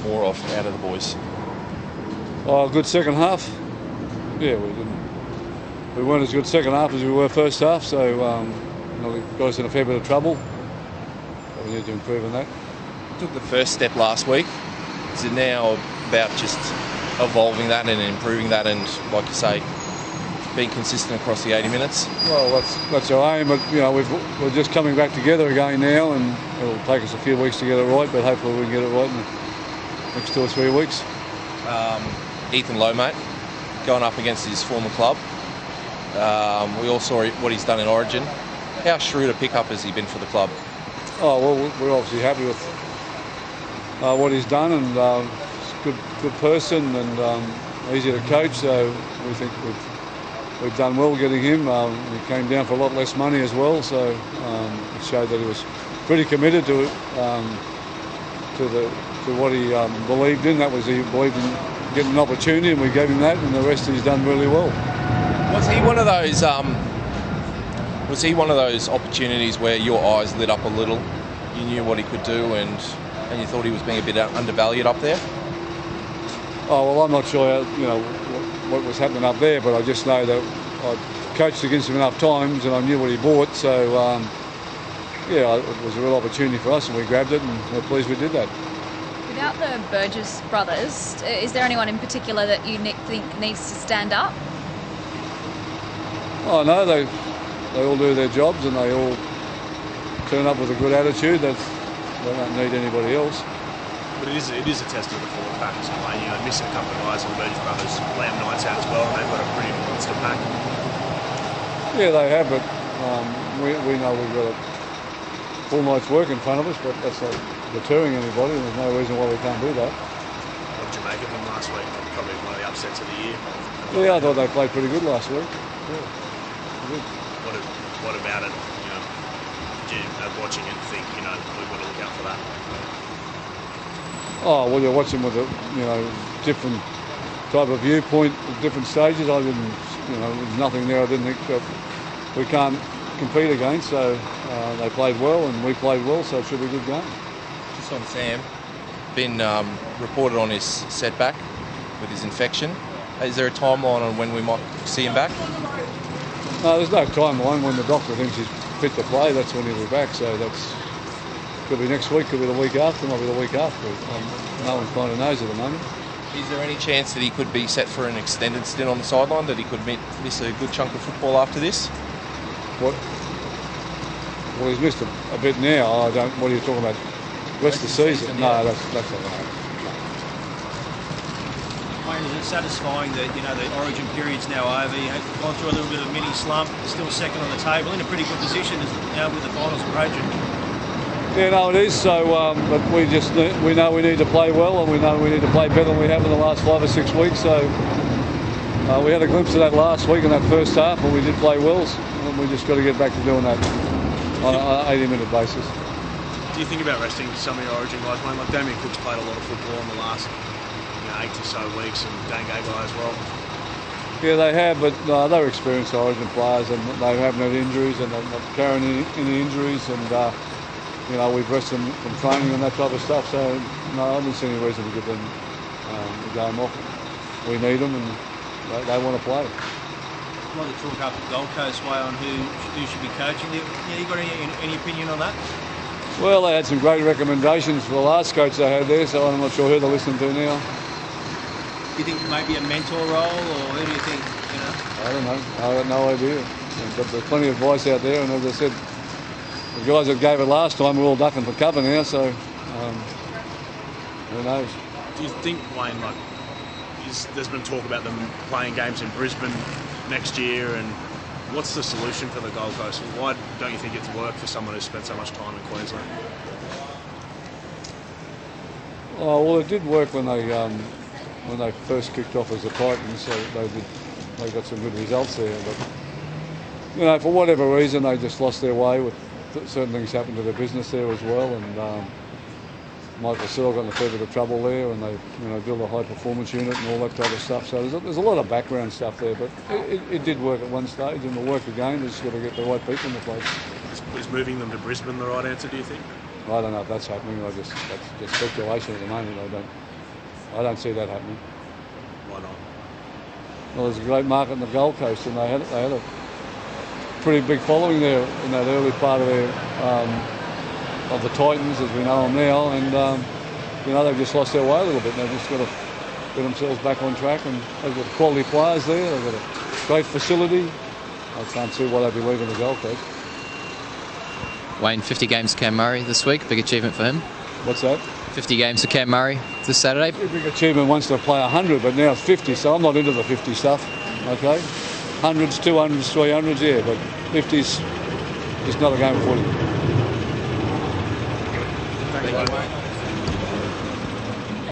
more of out of the boys? Oh, good second half. Yeah, we weren't as good second half as we were first half, so it got us in a fair bit of trouble. But we need to improve on that. You took the first step last week. Is it now about just evolving that and improving that, and like you say, being consistent across the 80 minutes? Well, that's our aim, but we're just coming back together again now, and it'll take us a few weeks to get it right, but hopefully we can get it right in the next 2 or 3 weeks. Ethan Lowe, mate, going up against his former club. We all saw what he's done in Origin. How shrewd a pickup has he been for the club? Oh, well, we're obviously happy with what he's done, and he's a good person and easy to coach, so we think we've done well getting him. He came down for a lot less money as well, so it showed that he was pretty committed to what he believed in. That was, he believed in getting an opportunity, and we gave him that, and the rest he's done really well. Was he one of those? Was he one of those opportunities where your eyes lit up a little? You knew what he could do, and you thought he was being a bit undervalued up there? Oh well, I'm not sure what was happening up there, but I just know that I coached against him enough times, and I knew what he brought. So yeah, it was a real opportunity for us, and we grabbed it, and we're pleased we did that. Without the Burgess brothers, is there anyone in particular that you think needs to stand up? Oh no, they all do their jobs, and they all turn up with a good attitude. They don't need anybody else. But it is a test of the forward pack. Missing a couple of guys on the Burgess brothers, Lamb Knights out as well, and they've got a pretty monster pack. Yeah, they have, but we know we've got a full night's work in front of us, but that's not deterring anybody, and there's no reason why we can't do that. What did you make of them last week? Probably one of the upsets of the year. Yeah, I thought they played pretty good last week. Yeah, good. What about it? Did you watching it think we've got to look out for that? Oh well, you're watching with a different type of viewpoint at different stages. I didn't, there's nothing there I didn't think that we can't compete against. So they played well and we played well, so it should be a good game. Just on Sam, been reported on his setback with his infection. Is there a timeline on when we might see him back? No, there's no timeline. When the doctor thinks he's fit to play, that's when he'll be back. So that's could be next week, could be the week after, might be the week after. No one kind of knows at the moment. Is there any chance that he could be set for an extended stint on the sideline, that he could miss a good chunk of football after this? What? Well, he's missed a bit now. What are you talking about? Rest of the season? No, that's not going to happen. Wayne, is it satisfying that the Origin period's now over? You've gone through a little bit of a mini slump, still second on the table, in a pretty good position with the finals approaching. Yeah, no, it is. So, but we know we need to play well, and we know we need to play better than we have in the last 5 or 6 weeks. So we had a glimpse of that last week in that first half, and we did play well. And we just got to get back to doing that on an 80-minute basis. Do you think about resting some of your Origin guys, Wayne? Like Damien Cook's played a lot of football in the last 8 or so weeks, and Dane Gagai as well. Yeah, they have, but they're experienced Origin players, and they haven't had injuries, and they're not carrying any injuries, and we've rested them from training and that type of stuff. So no, I didn't see any reason to give them the game off. We need them, and they want to play. A lot of talk up at Gold Coast way on who should be coaching. You got any opinion on that? Well, they had some great recommendations for the last coach they had there, so I'm not sure who they're listening to now. Do you think maybe a mentor role, or who do you think? I don't know. I've got no idea. But there's plenty of advice out there, and as I said, the guys that gave it last time, we're all ducking for cover now, so who knows? Do you think, Wayne, there's been talk about them playing games in Brisbane next year, and what's the solution for the Gold Coast? Why don't you think it's worked for someone who's spent so much time in Queensland? Oh well, it did work when they first kicked off as the Titans, so they got some good results there. But for whatever reason, they just lost their way with certain things happened to their business there as well, and Michael Searle got in a fair bit of trouble there, and they built a high performance unit and all that type of stuff. So there's a lot of background stuff there, but it did work at one stage, and it'll work again. They just got to get the right people in the place. Is moving them to Brisbane the right answer, do you think? I don't know if that's happening. That's just speculation at the moment. I don't see that happening. Why not? Well, there's a great market in the Gold Coast, and they had a pretty big following there in that early part of their of the Titans, as we know them now, and they've just lost their way a little bit. They've just got to get themselves back on track, and they've got quality players there. They've got a great facility. I can't see why they'd be leaving the Gold Coast. Wayne, 50 games for Cam Murray this week, big achievement for him. What's that? 50 games for Cam Murray this Saturday. A big achievement once to play 100, but now it's 50, so I'm not into the 50 stuff. Okay, 100s, 200s, 300s, yeah, but 50s is not a game of footy. Thank you.